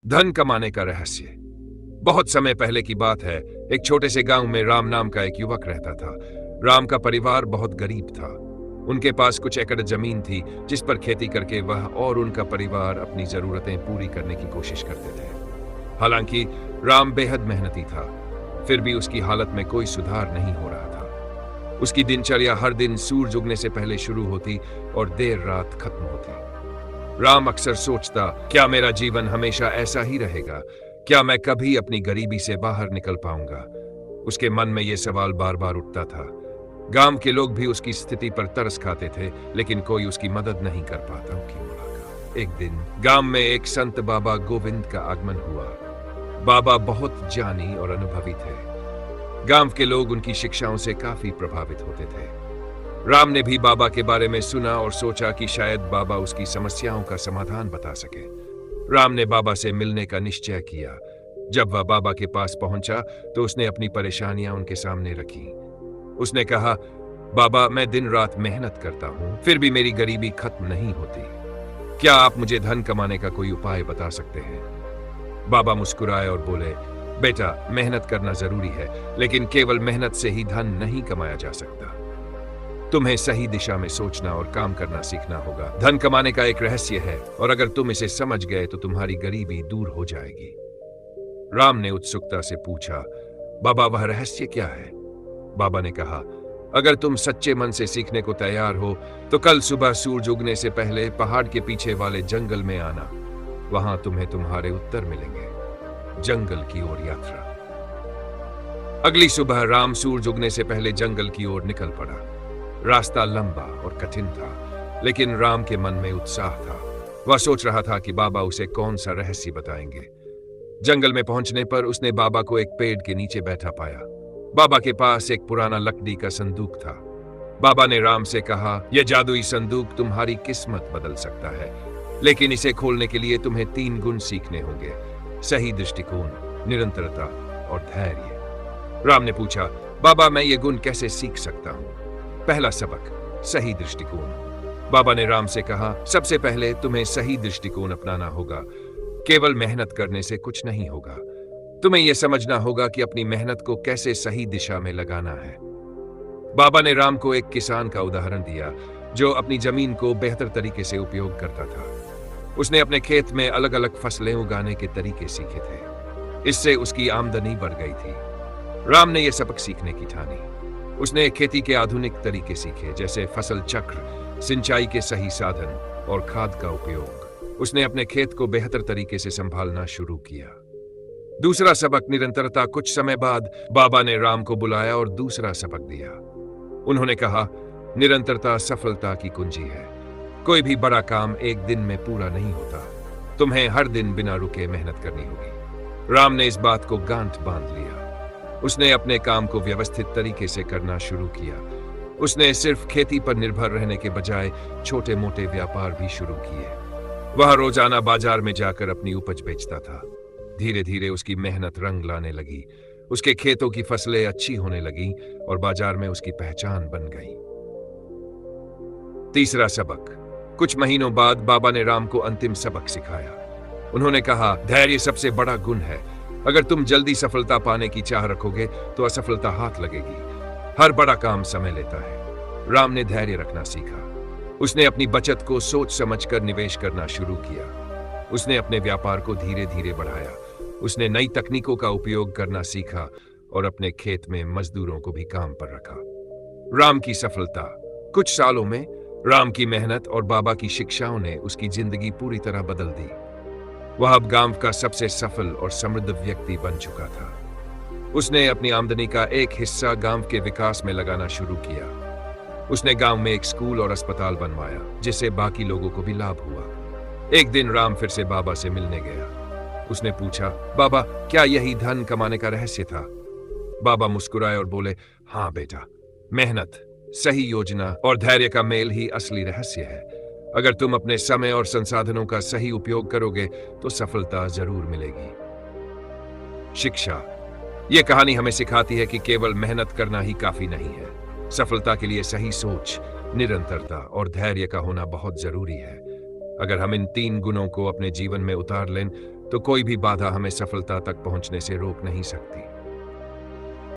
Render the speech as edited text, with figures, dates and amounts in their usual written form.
धन कमाने का रहस्य। बहुत समय पहले की बात है। एक छोटे से गांव में राम नाम का एक युवक रहता था। राम का परिवार बहुत गरीब था। उनके पास कुछ एकड़ जमीन थी जिस पर खेती करके वह और उनका परिवार अपनी जरूरतें पूरी करने की कोशिश करते थे। हालांकि राम बेहद मेहनती था, फिर भी उसकी हालत में कोई सुधार नहीं हो रहा था। उसकी दिनचर्या हर दिन सूरज उगने से पहले शुरू होती और देर रात खत्म होती। राम अक्सर सोचता, क्या मेरा जीवन हमेशा ऐसा ही रहेगा? क्या मैं कभी अपनी गरीबी से बाहर निकल पाऊंगा? उसके मन में यह सवाल बार बार उठता था। गांव के लोग भी उसकी स्थिति पर तरस खाते थे, लेकिन कोई उसकी मदद नहीं कर पाता। एक दिन गांव में एक संत बाबा गोविंद का आगमन हुआ। बाबा बहुत ज्ञानी और अनुभवी थे। गांव के लोग उनकी शिक्षाओं से काफी प्रभावित होते थे। राम ने भी बाबा के बारे में सुना और सोचा कि शायद बाबा उसकी समस्याओं का समाधान बता सके। राम ने बाबा से मिलने का निश्चय किया। जब वह बाबा के पास पहुंचा तो उसने अपनी परेशानियां उनके सामने रखी। उसने कहा, बाबा, मैं दिन रात मेहनत करता हूं, फिर भी मेरी गरीबी खत्म नहीं होती। क्या आप मुझे धन कमाने का कोई उपाय बता सकते हैं? बाबा मुस्कुराए और बोले, बेटा, मेहनत करना जरूरी है, लेकिन केवल मेहनत से ही धन नहीं कमाया जा सकता। तुम्हें सही दिशा में सोचना और काम करना सीखना होगा। धन कमाने का एक रहस्य है, और अगर तुम इसे समझ गए तो तुम्हारी गरीबी दूर हो जाएगी। राम ने उत्सुकता से पूछा, बाबा, वह रहस्य क्या है? बाबा ने कहा, अगर तुम सच्चे मन से सीखने को तैयार हो तो कल सुबह सूरज उगने से पहले पहाड़ के पीछे वाले जंगल में आना। वहां तुम्हें तुम्हारे उत्तर मिलेंगे। जंगल की ओर यात्रा। अगली सुबह राम सूरज उगने से पहले जंगल की ओर निकल पड़ा। रास्ता लंबा और कठिन था, लेकिन राम के मन में उत्साह था। वह सोच रहा था कि बाबा उसे कौन सा रहस्य बताएंगे। जंगल में पहुंचने पर उसने बाबा को एक पेड़ के नीचे बैठा पाया। बाबा के पास एक पुराना लकड़ी का संदूक था। बाबा ने राम से कहा, यह जादुई संदूक तुम्हारी किस्मत बदल सकता है, लेकिन इसे खोलने के लिए तुम्हें 3 गुण सीखने होंगे: सही दृष्टिकोण, निरंतरता और धैर्य। राम ने पूछा, बाबा, मैं ये गुण कैसे सीख सकता हूं? पहला सबक, सही दृष्टिकोण। बाबा ने राम से कहा, सबसे पहले तुम्हें सही दृष्टिकोण अपनाना होगा। केवल मेहनत करने से कुछ नहीं होगा। तुम्हें यह समझना होगा कि अपनी मेहनत को कैसे सही दिशा में लगाना है। बाबा ने राम को एक किसान का उदाहरण दिया जो अपनी जमीन को बेहतर तरीके से उपयोग करता था। उसने अपने खेत में अलग अलग फसलें उगाने के तरीके सीखे थे। इससे उसकी आमदनी बढ़ गई थी। राम ने यह सबक सीखने की ठानी। उसने खेती के आधुनिक तरीके सीखे, जैसे फसल चक्र, सिंचाई के सही साधन और खाद का उपयोग। उसने अपने खेत को बेहतर तरीके से संभालना शुरू किया। दूसरा सबक, निरंतरता। कुछ समय बाद बाबा ने राम को बुलाया और दूसरा सबक दिया। उन्होंने कहा, निरंतरता सफलता की कुंजी है। कोई भी बड़ा काम एक दिन में पूरा नहीं होता। तुम्हें हर दिन बिना रुके मेहनत करनी होगी। राम ने इस बात को गांठ बांध लिया। उसने अपने काम को व्यवस्थित तरीके से करना शुरू किया। उसने सिर्फ खेती पर निर्भर रहने के बजाय छोटे मोटे व्यापार भी शुरू किए। वह रोजाना बाजार में जाकर अपनी उपज बेचता था। धीरे धीरे उसकी मेहनत रंग लाने लगी। उसके खेतों की फसलें अच्छी होने लगी और बाजार में उसकी पहचान बन गई। तीसरा सबक। कुछ महीनों बाद बाबा ने राम को अंतिम सबक सिखाया। उन्होंने कहा, धैर्य सबसे बड़ा गुण है। अगर तुम जल्दी सफलता पाने की चाह रखोगे तो असफलता हाथ लगेगी। हर बड़ा काम समय लेता है। राम ने धैर्य रखना सीखा। उसने अपनी बचत को सोच समझकर निवेश करना शुरू किया। उसने अपने व्यापार को धीरे धीरे बढ़ाया। उसने नई तकनीकों का उपयोग करना सीखा और अपने खेत में मजदूरों को भी काम पर रखा। राम की सफलता। कुछ सालों में राम की मेहनत और बाबा की शिक्षाओं ने उसकी जिंदगी पूरी तरह बदल दी। वह अब गांव का सबसे सफल और समृद्ध व्यक्ति बन चुका था। उसने अपनी आमदनी का एक हिस्सा गांव के विकास में लगाना शुरू किया। उसने गांव में एक स्कूल और अस्पताल बनवाया, जिससे बाकी लोगों को भी लाभ हुआ। एक दिन राम फिर से बाबा से मिलने गया। उसने पूछा, बाबा, क्या यही धन कमाने का रहस्य था? बाबा मुस्कुराए और बोले, हाँ बेटा, मेहनत, सही योजना और धैर्य का मेल ही असली रहस्य है। अगर तुम अपने समय और संसाधनों का सही उपयोग करोगे तो सफलता जरूर मिलेगी। शिक्षा। यह कहानी हमें सिखाती है कि केवल मेहनत करना ही काफी नहीं है। सफलता के लिए सही सोच, निरंतरता और धैर्य का होना बहुत जरूरी है। अगर हम इन 3 गुणों को अपने जीवन में उतार लें तो कोई भी बाधा हमें सफलता तक पहुंचने से रोक नहीं सकती।